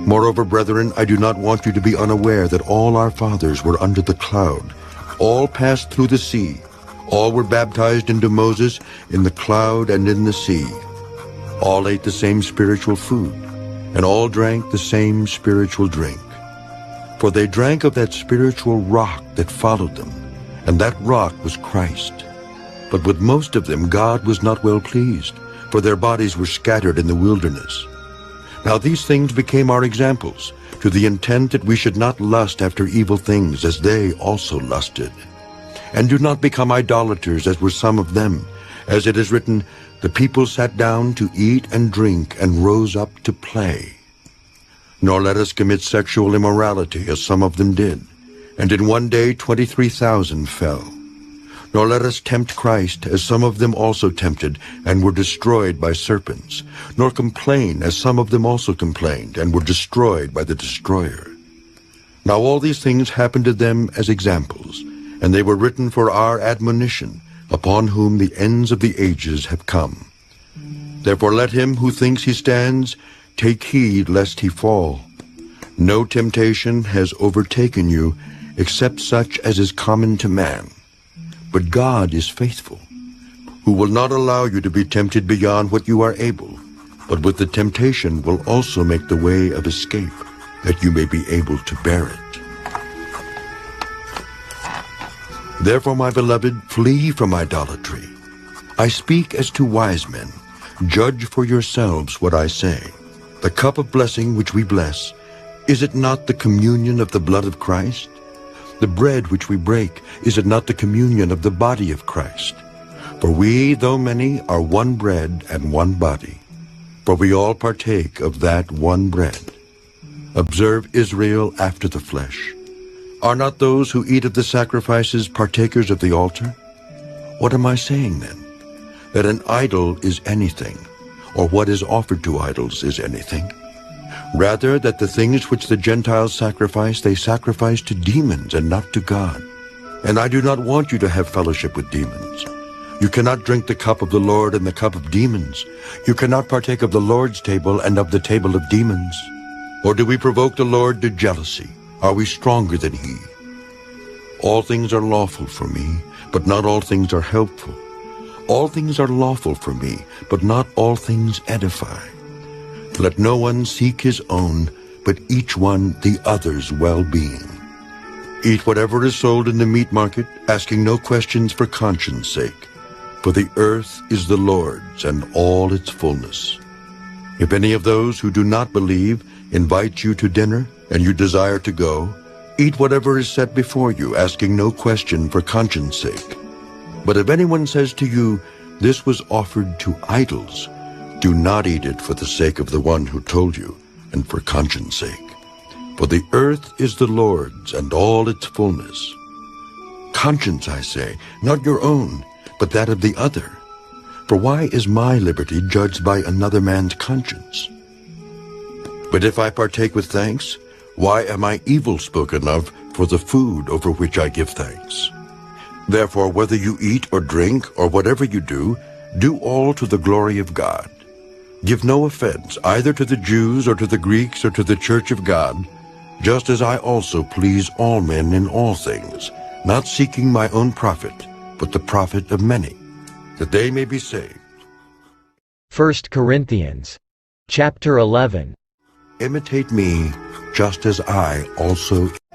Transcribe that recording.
Moreover, brethren, I do not want you to be unaware that all our fathers were under the cloud. All passed through the sea. All were baptized into Moses in the cloud and in the sea. All ate the same spiritual food, and all drank the same spiritual drink. For they drank of that spiritual rock that followed them, and that rock was Christ. But with most of them God was not well pleased, for their bodies were scattered in the wilderness. Now these things became our examples, to the intent that we should not lust after evil things as they also lusted. And do not become idolaters as were some of them, as it is written, the people sat down to eat and drink and rose up to play. Nor let us commit sexual immorality as some of them did, and in one day 23,000 fell. Nor let us tempt Christ, as some of them also tempted, and were destroyed by serpents. Nor complain, as some of them also complained, and were destroyed by the destroyer. Now all these things happened to them as examples, and they were written for our admonition, upon whom the ends of the ages have come. Therefore let him who thinks he stands take heed lest he fall. No temptation has overtaken you, except such as is common to man. But God is faithful, who will not allow you to be tempted beyond what you are able, but with the temptation will also make the way of escape, that you may be able to bear it. Therefore, my beloved, flee from idolatry. I speak as to wise men. Judge for yourselves what I say. The cup of blessing which we bless, is it not the communion of the blood of Christ? The bread which we break, is it not the communion of the body of Christ? For we, though many, are one bread and one body. For we all partake of that one bread. Observe Israel after the flesh. Are not those who eat of the sacrifices partakers of the altar? What am I saying then? That an idol is anything, or what is offered to idols is anything? Rather, that the things which the Gentiles sacrifice, they sacrifice to demons and not to God. And I do not want you to have fellowship with demons. You cannot drink the cup of the Lord and the cup of demons. You cannot partake of the Lord's table and of the table of demons. Or do we provoke the Lord to jealousy? Are we stronger than he? All things are lawful for me, but not all things are helpful. All things are lawful for me, but not all things edify. Let no one seek his own, but each one the other's well-being. Eat whatever is sold in the meat market, asking no questions for conscience sake. For the earth is the Lord's and all its fullness. If any of those who do not believe invite you to dinner, and you desire to go, eat whatever is set before you, asking no question for conscience sake. But if anyone says to you, this was offered to idols, do not eat it for the sake of the one who told you, and for conscience sake. For the earth is the Lord's, and all its fullness. Conscience, I say, not your own, but that of the other. For why is my liberty judged by another man's conscience? But if I partake with thanks, why am I evil spoken of for the food over which I give thanks? Therefore, whether you eat or drink, or whatever you do all to the glory of God. Give no offense either to the Jews or to the Greeks or to the church of God, just as I also please all men in all things, not seeking my own profit, but the profit of many, that they may be saved. 1 Corinthians chapter 11. Imitate me, just as I also